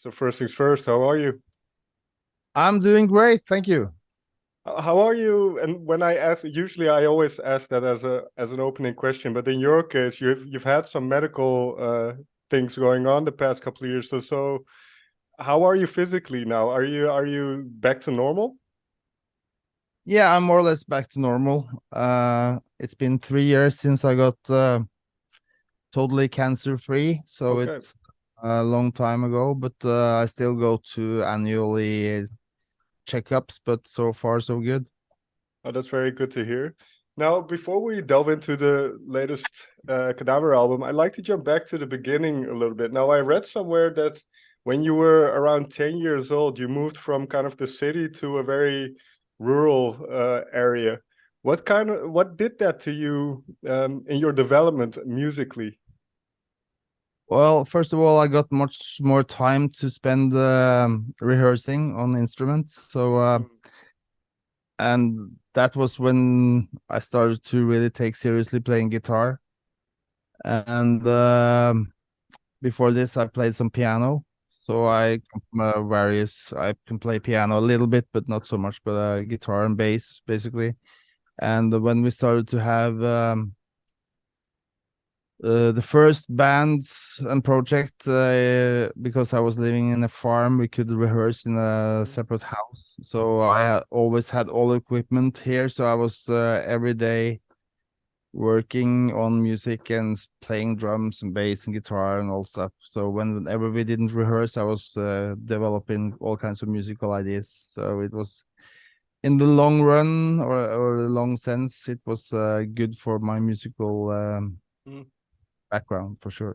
So first things first, how are you? I'm doing great, thank you. How are you? And when I ask, usually I always ask that as an opening question, but in your case, you've had some medical things going on the past couple of years. So how are you physically now? Are you back to normal? Yeah, I'm more or less back to normal. It's been 3 years since I got totally cancer free, so Okay. it's a long time ago, but I still go to annually checkups, but so far so good. Oh, that's very good to hear. Now, before we delve into the latest Cadaver album, I'd like to jump back to the beginning a little bit. Now, I read somewhere that when you were around 10 years old, you moved from kind of the city to a very rural area. What did that to you in your development musically? Well, first of all, I got much more time to spend rehearsing on instruments, and that was when I started to really take seriously playing guitar. And before this, I played some piano. So I come from I can play piano a little bit, but not so much, but guitar and bass basically. And when we started to have the first bands and project, because I was living in a farm, we could rehearse in a separate house. So I always had all equipment here. So I was every day working on music and playing drums and bass and guitar and all stuff. So whenever we didn't rehearse, I was developing all kinds of musical ideas. So it was in the long run or the long sense, it was good for my musical background for sure.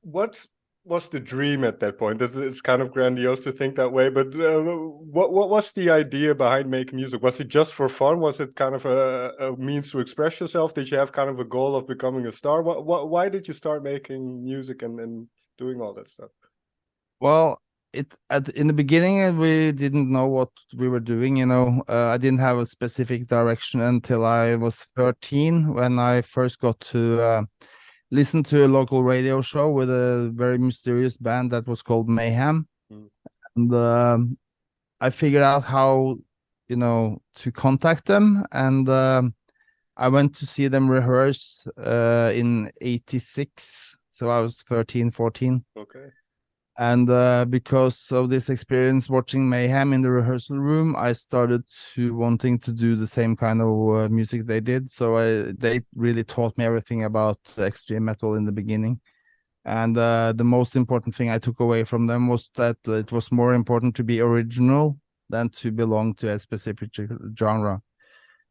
What was the dream at that point? It's kind of grandiose to think that way, but what was the idea behind making music? Was it just for fun? Was it kind of a means to express yourself? Did you have kind of a goal of becoming a star? Why did you start making music and doing all that stuff? Well, in the beginning we didn't know what we were doing. I didn't have a specific direction until I was 13 when I first got to listen to a local radio show with a very mysterious band that was called MAYHEM, Mm. and I figured out how to contact them, and I went to see them rehearse in 86, so I was 13, 14. Okay. And because of this experience watching MAYHEM in the rehearsal room, I started to wanting to do the same kind of music they did. So they really taught me everything about extreme metal in the beginning. And the most important thing I took away from them was that it was more important to be original than to belong to a specific genre.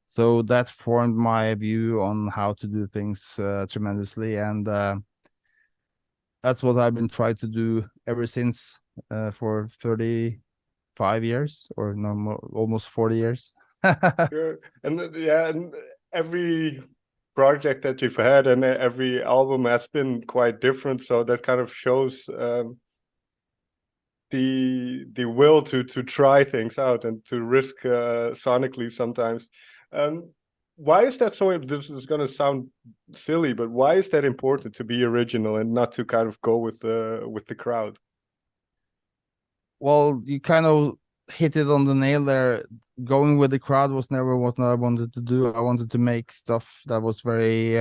So that formed my view on how to do things tremendously. And that's what I've been trying to do ever since, for 35 years, or no more, almost 40 years. Sure. And yeah, and every project that you've had and every album has been quite different. So that kind of shows the will to try things out and to risk sonically sometimes. Um, why is that so? This is going to sound silly, but why is that important to be original and not to kind of go with the crowd? Well, you kind of hit it on the nail there. Going with the crowd was never what I wanted to do. I wanted to make stuff that was very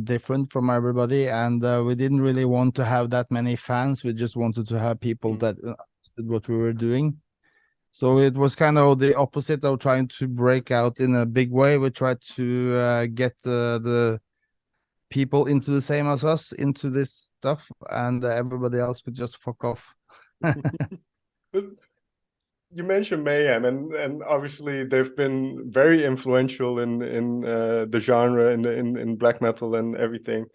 different from everybody, and we didn't really want to have that many fans. We just wanted to have people Mm. that understood what we were doing. So it was kind of the opposite of trying to break out in a big way. We tried to get the people into the same as us into this stuff, and everybody else could just fuck off. But you mentioned Mayhem, and obviously they've been very influential in the genre in black metal and everything.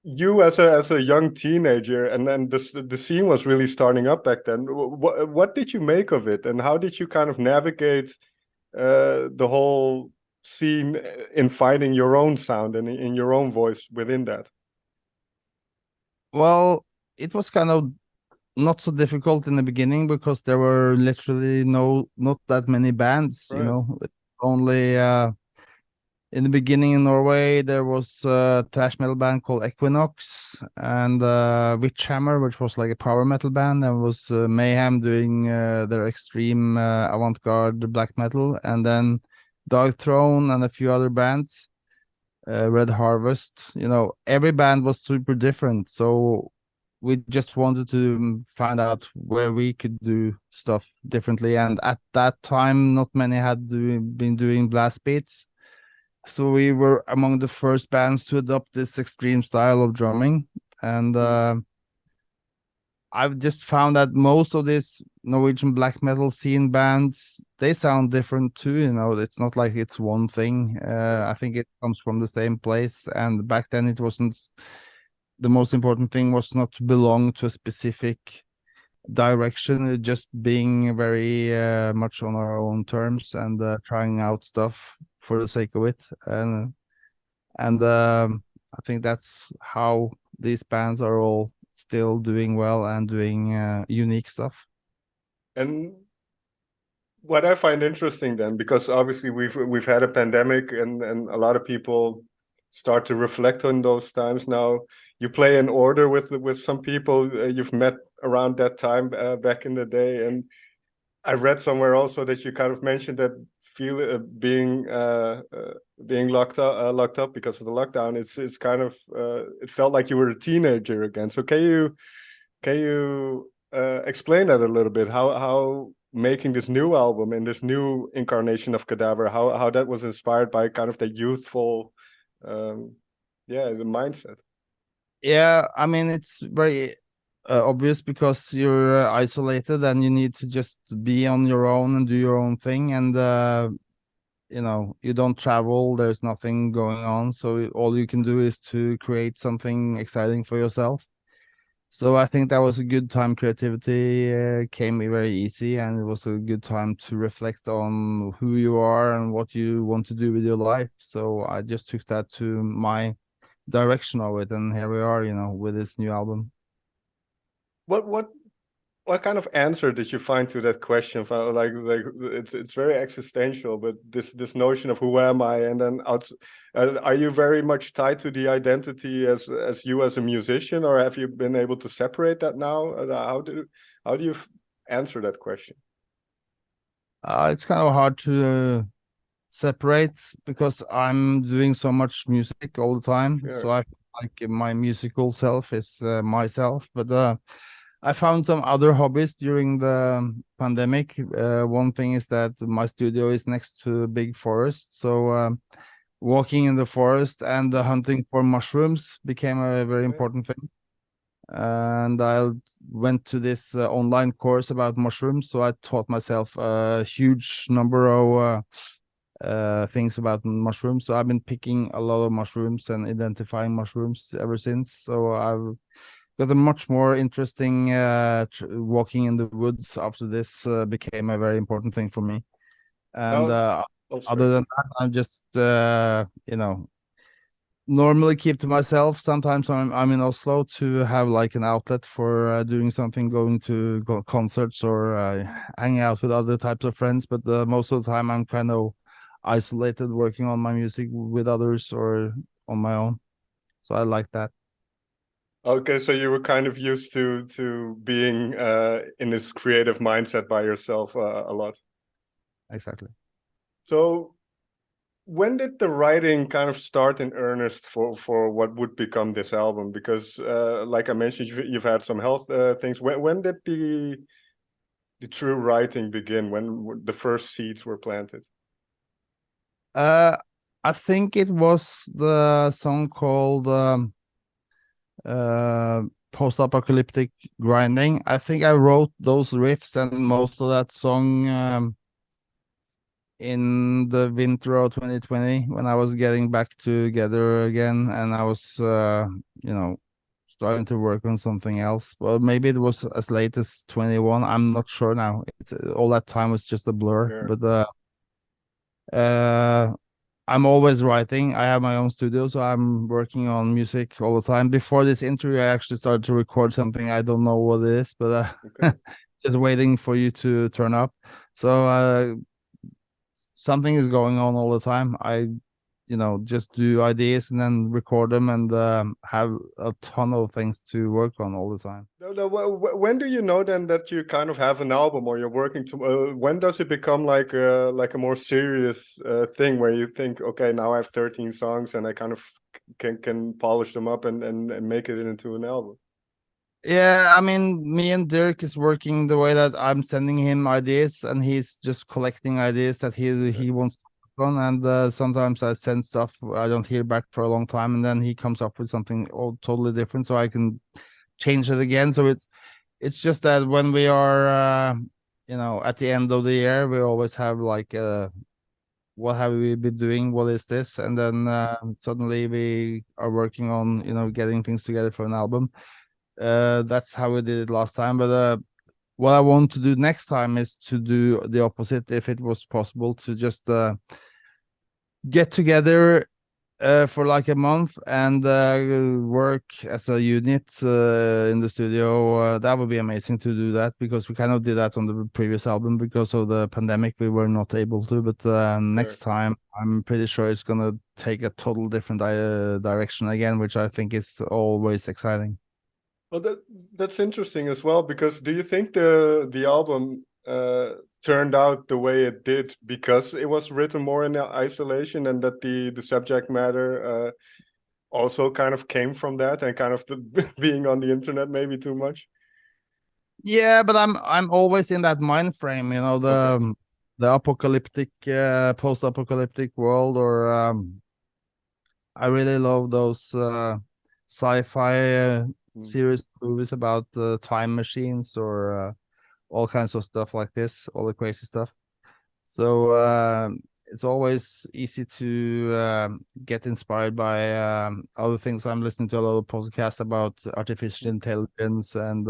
You as a young teenager, and then the scene was really starting up back then. What did you make of it, and how did you kind of navigate the whole scene in finding your own sound and in your own voice within that? Well, it was kind of not so difficult in the beginning because there were literally not that many bands, Right. only in the beginning in Norway, there was a thrash metal band called Equinox and Witchhammer, which was like a power metal band. And was Mayhem doing their extreme avant-garde black metal. And then Dark Throne and a few other bands, Red Harvest. You know, every band was super different. So we just wanted to find out where we could do stuff differently. And at that time, not many had been doing blast beats. So we were among the first bands to adopt this extreme style of drumming. And I've just found that most of these Norwegian black metal scene bands, they sound different too. You know, it's not like it's one thing. I think it comes from the same place. And back then it wasn't, the most important thing was not to belong to a specific direction, just being very much on our own terms and trying out stuff for the sake of it. And I think that's how these bands are all still doing well and doing unique stuff. And what I find interesting then, because obviously we've had a pandemic and a lot of people start to reflect on those times now. You play in order with some people you've met around that time back in the day, and I read somewhere also that you kind of mentioned that being locked up because of the lockdown. It's kind of it felt like you were a teenager again. So can you explain that a little bit? How making this new album and this new incarnation of Cadaver, how that was inspired by kind of the youthful, the mindset. Yeah, I mean, it's very obvious because you're isolated and you need to just be on your own and do your own thing. And, you know, you don't travel, there's nothing going on. So all you can do is to create something exciting for yourself. So I think that was a good time. Creativity came very easy, and it was a good time to reflect on who you are and what you want to do with your life. So I just took that to my direction of it, and here we are, you know, with this new album. What kind of answer did you find to that question? Like it's very existential, but this notion of who am I, and then are you very much tied to the identity as you as a musician, or have you been able to separate that now? How do you answer that question? It's kind of hard to separate because I'm doing so much music all the time. Sure. So I feel like my musical self is myself, but I found some other hobbies during the pandemic. One thing is that my studio is next to a big forest. So walking in the forest and hunting for mushrooms became a very important thing. And I went to this online course about mushrooms. So I taught myself a huge number of things about mushrooms. So I've been picking a lot of mushrooms and identifying mushrooms ever since. So I've got a much more interesting walking in the woods after this became a very important thing for me. And other than that, I'm just you know, normally keep to myself. Sometimes I'm in Oslo to have like an outlet for doing something, going to concerts or hanging out with other types of friends. But most of the time I'm kind of isolated, working on my music with others or on my own. So I like that. Okay, so you were kind of used to being in this creative mindset by yourself a lot. Exactly. So when did the writing kind of start in earnest for what would become this album? Because like I mentioned, you've had some health things. When did the true writing begin? When the first seeds were planted? I think it was the song called Post-Apocalyptic Grinding. I think I wrote those riffs and most of that song in the winter of 2020 when I was getting back together again, and I was you know, starting to work on something else. Well, maybe it was as late as 21. I'm not sure now. All that time was just a blur. Sure. But I'm always writing. I have my own studio, so I'm working on music all the time. Before this interview, I actually started to record something. I don't know what it is, but Okay. just waiting for you to turn up. So something is going on all the time. just do ideas and then record them and have a ton of things to work on all the time. No, when do you know then that you kind of have an album or you're working to? When does it become like a more serious thing where you think, okay, now I have 13 songs and I kind of can polish them up and make it into an album? Yeah, I mean, me and Dirk is working the way that I'm sending him ideas and he's just collecting ideas that he wants to work on. And sometimes I send stuff I don't hear back for a long time, and then he comes up with something all totally different, so I can change it again. So it's just that when we are at the end of the year, we always have like what have we been doing? What is this? And then suddenly we are working on getting things together for an album. That's how we did it last time. But what I want to do next time is to do the opposite. If it was possible to just get together for like a month and work as a unit in the studio, that would be amazing to do that, because we kind of did that on the previous album. Because of the pandemic, we were not able to. But next time, I'm pretty sure it's gonna take a total different direction again, which I think is always exciting. Well, that's interesting as well, because do you think the album turned out the way it did because it was written more in isolation, and that the subject matter also kind of came from that, and kind of being on the internet maybe too much? Yeah, but I'm always in that mind frame, the apocalyptic, post-apocalyptic world, or I really love those sci-fi series movies about time machines, or all kinds of stuff like this, all the crazy stuff. So it's always easy to get inspired by other things. I'm listening to a lot of podcasts about artificial intelligence and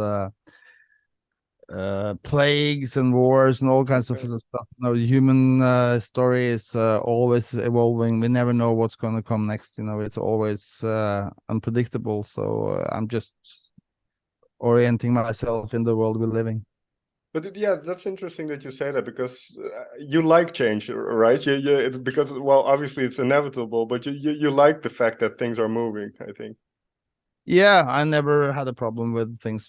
plagues and wars and all kinds of stuff. The human story is always evolving. We never know what's going to come next. It's always unpredictable. So I'm just orienting myself in the world we're living. But yeah, that's interesting that you say that, because you like change, right? It's because, well, obviously it's inevitable, but you like the fact that things are moving, I think. Yeah, I never had a problem with things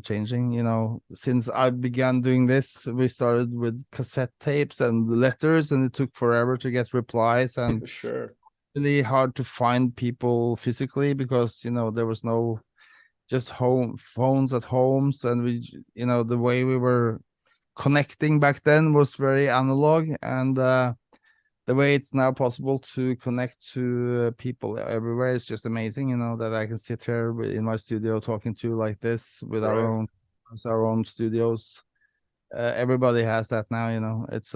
changing. Since I began doing this, we started with cassette tapes and letters, and it took forever to get replies, and Sure. really hard to find people physically, because there was no just home phones at homes, and the way we were connecting back then was very analog, and the way it's now possible to connect to people everywhere is just amazing. That I can sit here in my studio talking to you like this with our own studios. Everybody has that now. It's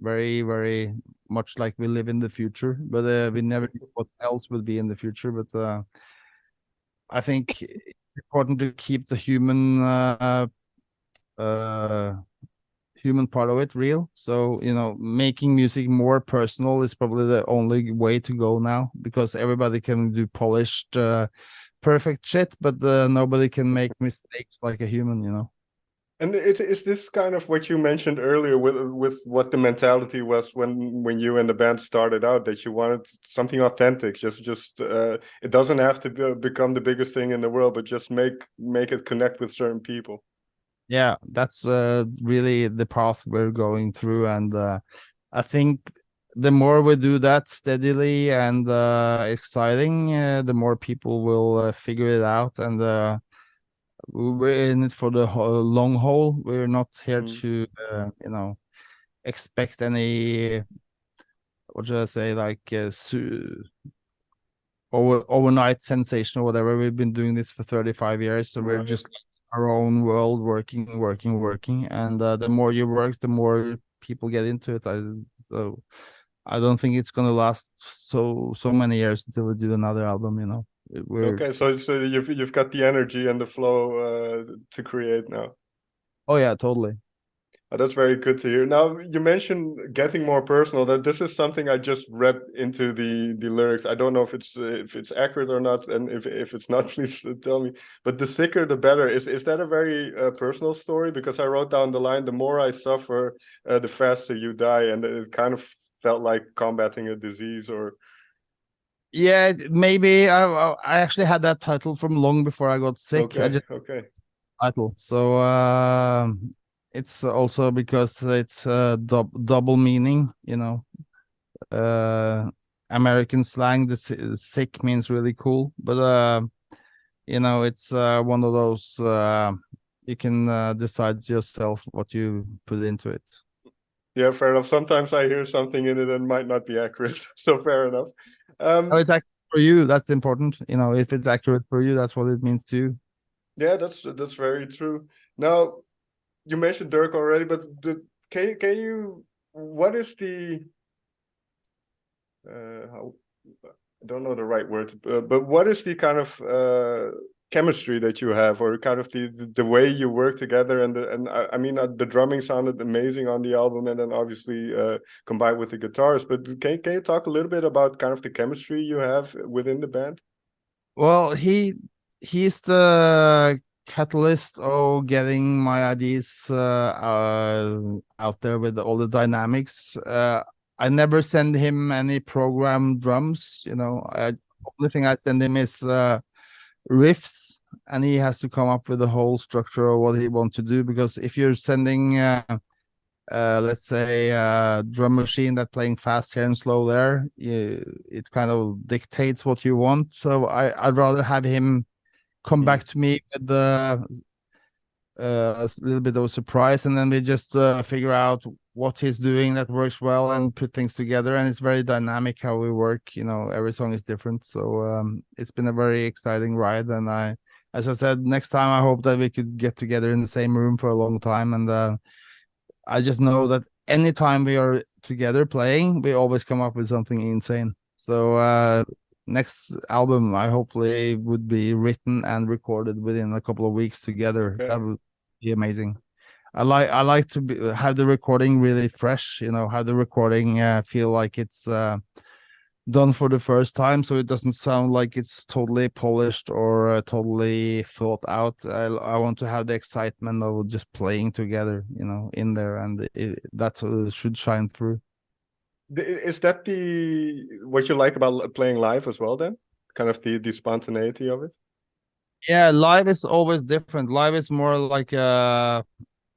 very, very much like we live in the future, but we never knew what else would be in the future. But I think it's important to keep the human part of it real. So making music more personal is probably the only way to go now, because everybody can do polished perfect shit, but nobody can make mistakes like a human. And is this kind of what you mentioned earlier with what the mentality was when you and the band started out, that you wanted something authentic, just it doesn't have to become the biggest thing in the world, but just make it connect with certain people? Yeah, that's really the path we're going through, and I think the more we do that steadily and exciting, the more people will figure it out, and we're in it for the long haul. We're not here to expect any, what should I say, like overnight sensation or whatever. We've been doing this for 35 years, so we're just our own world, working, and the more you work, the more people get into it. So I don't think it's gonna last so many years until we do another album. Okay, so you've got the energy and the flow to create now. Oh yeah, totally. Oh, that's very good to hear. Now, you mentioned getting more personal. That this is something I just read into the lyrics. I don't know if it's accurate or not, and if it's not, please tell me. But the sicker, the better. Is that a very personal story? Because I wrote down the line: "The more I suffer, the faster you die," and it kind of felt like combating a disease or? Yeah, maybe I actually had that title from long before I got sick. I Okay, just okay. title. So it's also because it's double meaning, you know. Uh American slang, the sick means really cool, but you know, it's one of those you can decide yourself what you put into it. Yeah, fair enough. Sometimes I hear something in it and might not be accurate, so fair enough. Oh, it's accurate for you. That's important. You know, if it's accurate for you, that's what it means to you. Yeah, that's very true. Now, you mentioned Dirk already, but can you what is the how I don't know the right word, but what is the kind of chemistry that you have, or kind of the way you work together? And I mean, the drumming sounded amazing on the album, and then obviously combined with the guitars. But can you talk a little bit about kind of the chemistry you have within the band? Well, he's the catalyst of getting my ideas out there with all the dynamics. I never send him any programmed drums, you know. Only thing I send him is riffs, and he has to come up with the whole structure of what he wants to do. Because if you're sending let's say drum machine that playing fast here and slow there, it kind of dictates what you want. So I'd rather have him come back to me with a little bit of a surprise, and then we just figure out what he's doing that works well and put things together. And it's very dynamic how we work, you know. Every song is different, so it's been a very exciting ride. And as I said, next time I hope that we could get together in the same room for a long time. And I just know that anytime we are together playing, we always come up with something insane. So next album, I hopefully would be written and recorded within a couple of weeks together. Okay. That would be amazing. I like to have the recording really fresh, you know, have the recording feel like it's done for the first time, so it doesn't sound like it's totally polished or totally thought out. I want to have the excitement of just playing together, you know, in there, and that should shine through. Is that what you like about playing live as well? Then, kind of the spontaneity of it. Yeah, live is always different. Live is more like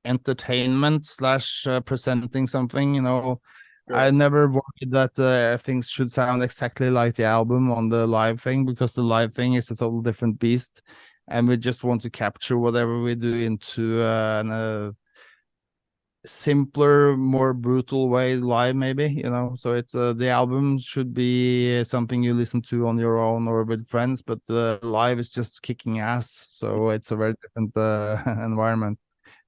entertainment slash presenting something, you know. I Sure. never worried that things should sound exactly like the album on the live thing, because the live thing is a total different beast, and we just want to capture whatever we do into a simpler, more brutal way live, maybe, you know. So it's the album should be something you listen to on your own or with friends, but live is just kicking ass, so it's a very different environment.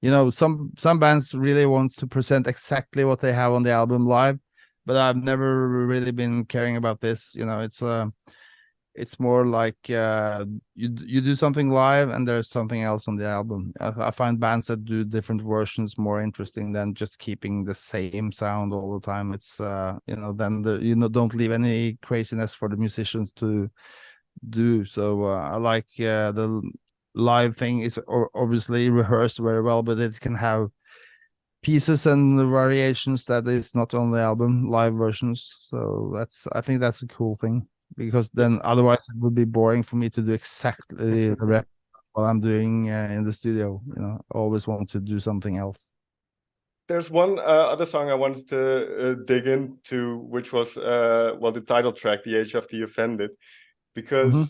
You know, some bands really want to present exactly what they have on the album live, but I've never really been caring about this. You know, it's more like you do something live and there's something else on the album. I find bands that do different versions more interesting than just keeping the same sound all the time. It's you know, then don't leave any craziness for the musicians to do. So I like the live thing is obviously rehearsed very well, but it can have pieces and variations that is not on the album, live versions. So I think that's a cool thing, because then otherwise it would be boring for me to do exactly the rep what I'm doing in the studio. You know, I always want to do something else. There's one other song I wanted to dig into, which was well, the title track, "The Age of the Offended," Mm-hmm.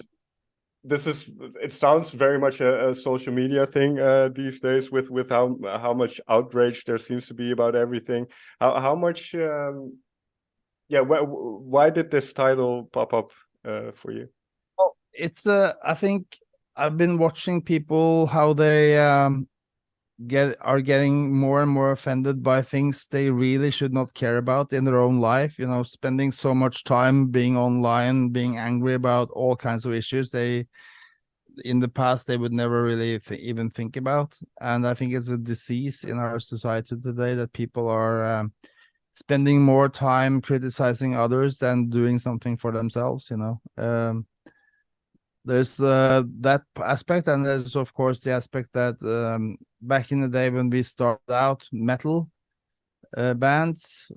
because it sounds very much a social media thing these days, with how much outrage there seems to be about everything. How much yeah, why did this title pop up for you? Well, it's I think I've been watching people how they are getting more and more offended by things they really should not care about in their own life, you know, spending so much time being online, being angry about all kinds of issues they in the past they would never really even think about. And I think it's a disease in our society today that people are spending more time criticizing others than doing something for themselves, you know. There's that aspect, and there's of course the aspect that back in the day when we started out, metal bands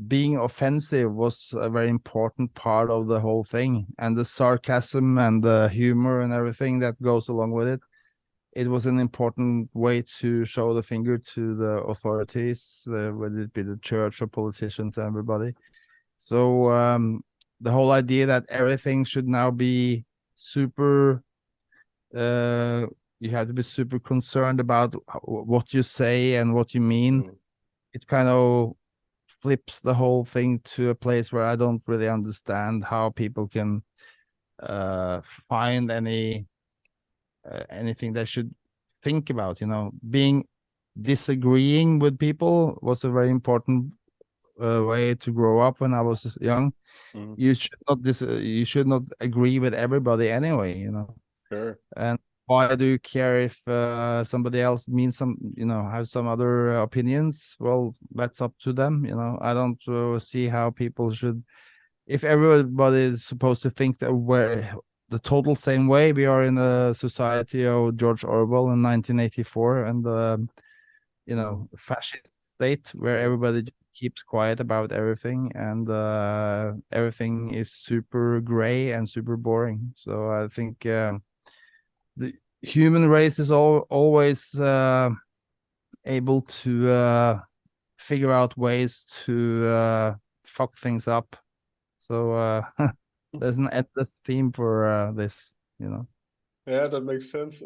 being offensive was a very important part of the whole thing, and the sarcasm and the humor and everything that goes along with it. It was an important way to show the finger to the authorities, whether it be the church or politicians and everybody. So the whole idea that everything should now be super, you have to be super concerned about what you say and what you mean. It kind of flips the whole thing to a place where I don't really understand how people can find anything they should think about. Disagreeing with people was a very important way to grow up when I was young. You should not agree with everybody anyway. Sure. And why do you care if somebody else means has some other opinions? Well, that's up to them. I don't see how people should. If everybody is supposed to think that we're the total same way, we are in a society of George Orwell in 1984 and fascist state where everybody keeps quiet about everything, and everything is super gray and super boring. So I think the human race is always able to figure out ways to fuck things up. So there's an endless theme for this. Yeah, that makes sense.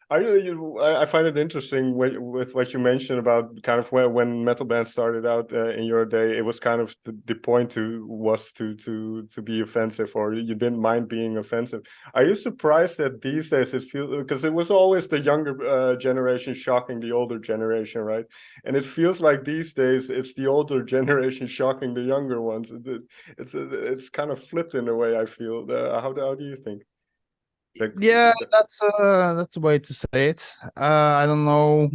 I find it interesting with what you mentioned about kind of when metal bands started out in your day. It was kind of the point was to be offensive, or you didn't mind being offensive. Are you surprised that these days it feels, because it was always the younger generation shocking the older generation, right? And it feels like these days it's the older generation shocking the younger ones. It's kind of flipped in a way, I feel. How do you think? Yeah, that's a way to say it. I don't know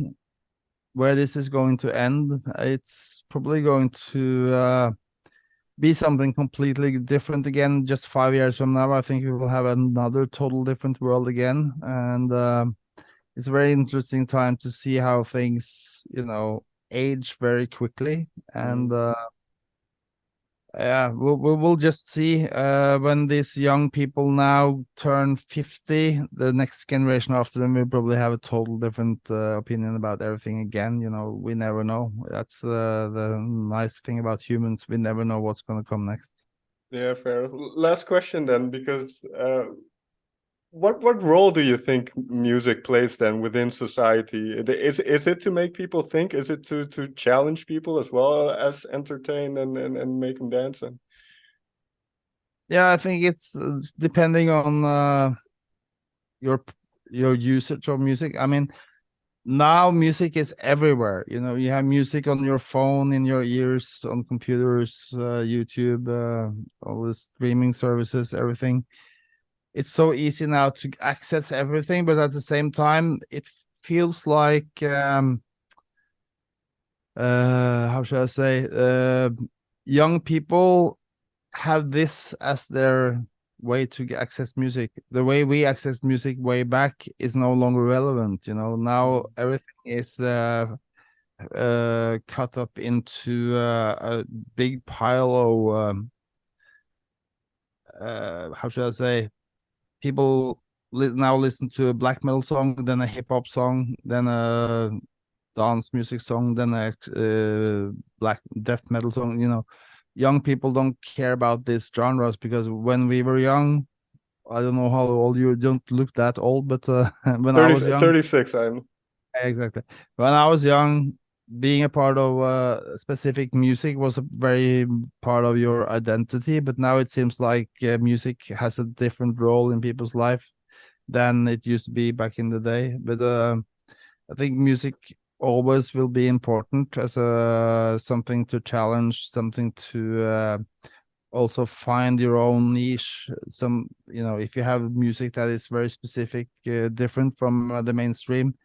where this is going to end. It's probably going to be something completely different again. Just 5 years from now, I think we will have another total different world again, and it's a very interesting time to see how things, age very quickly, and yeah, we'll just see when these young people now turn 50, the next generation after them will probably have a total different opinion about everything again. We never know. That's the nice thing about humans. We never know what's going to come next. Yeah, fair. Last question then, because what role do you think music plays then within society? Is it to make people think? Is it to challenge people as well as entertain and make them dance? Yeah, I think it's depending on your usage of music. I mean, now music is everywhere. You have music on your phone, in your ears, on computers, YouTube, all the streaming services, everything. It's so easy now to access everything, but at the same time, it feels like how should I say? Young people have this as their way to access music. The way we access music way back is no longer relevant. Now everything is cut up into a big pile of how should I say? People now listen to a black metal song, then a hip hop song, then a dance music song, then a black death metal song. Young people don't care about these genres because when we were young, I don't know how old you, don't look that old, but when 30, I was young, 36, I'm exactly. When I was young, being a part of specific music was a very part of your identity, but now it seems like music has a different role in people's life than it used to be back in the day. But I think music always will be important as a something to challenge, something to also find your own niche. If you have music that is very specific, different from the mainstream,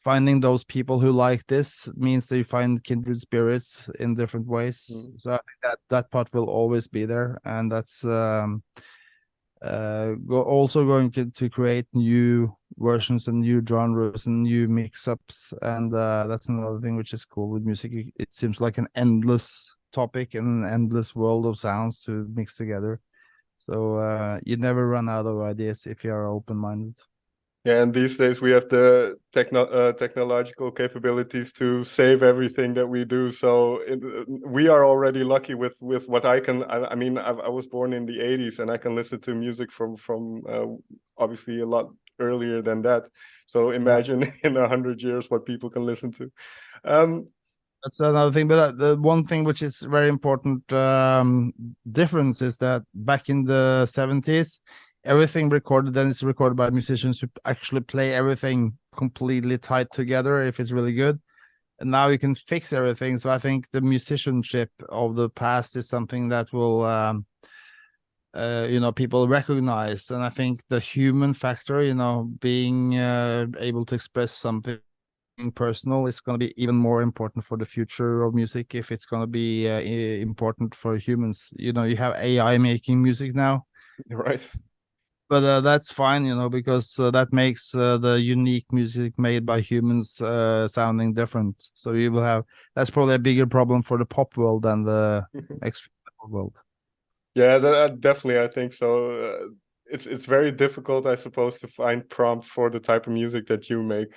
finding those people who like this means that you find kindred spirits in different ways. So I think that part will always be there, and that's also going to create new versions and new genres and new mix-ups, and that's another thing which is cool with music. It seems like an endless topic and an endless world of sounds to mix together. So you never run out of ideas if you are open-minded. Yeah, and these days we have the technological capabilities to save everything that we do. So we are already lucky with what I can. I mean, I was born in the '80s, and I can listen to music from obviously a lot earlier than that. So imagine in 100 years what people can listen to. That's another thing, but the one thing which is very important difference is that back in the 70s, everything recorded then is recorded by musicians who actually play everything completely tight together if it's really good. And now you can fix everything. So I think the musicianship of the past is something that will, people recognize. And I think the human factor, being able to express something personal is going to be even more important for the future of music if it's going to be important for humans. You have AI making music now, Right. but that's fine, because that makes the unique music made by humans sounding different. So you will have that's probably a bigger problem for the pop world than the experimental world. Yeah, definitely, I think so. It's very difficult, I suppose, to find prompts for the type of music that you make,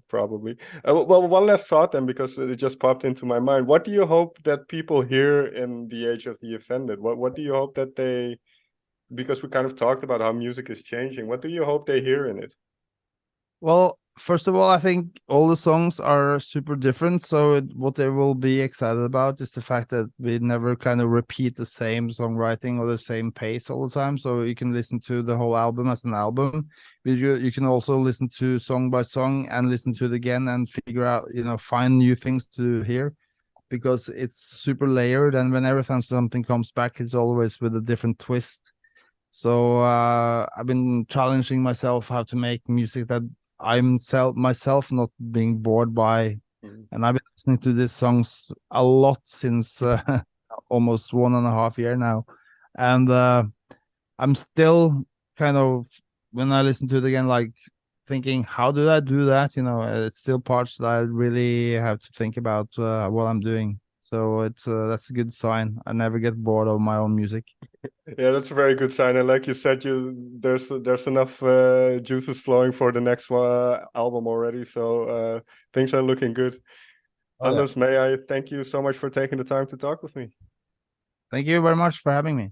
probably. Well, one last thought then, because it just popped into my mind. What do you hope that people hear in The Age of the Offended? What do you hope that they, because we kind of talked about how music is changing, what do you hope they hear in it? Well, first of all, I think all the songs are super different. So what they will be excited about is the fact that we never kind of repeat the same songwriting or the same pace all the time. So you can listen to the whole album as an album. You can also listen to song by song and listen to it again and figure out, find new things to hear because it's super layered. And whenever something comes back, it's always with a different twist. So I've been challenging myself how to make music that myself not being bored by, and I've been listening to these songs a lot since almost 1.5 years now, and I'm still kind of when I listen to it again, like thinking, how did I do that? It's still parts that I really have to think about what I'm doing. So that's a good sign. I never get bored of my own music. Yeah, that's a very good sign. And like you said, there's enough juices flowing for the next album already. So things are looking good. Oh, yeah. Anders, may I thank you so much for taking the time to talk with me. Thank you very much for having me.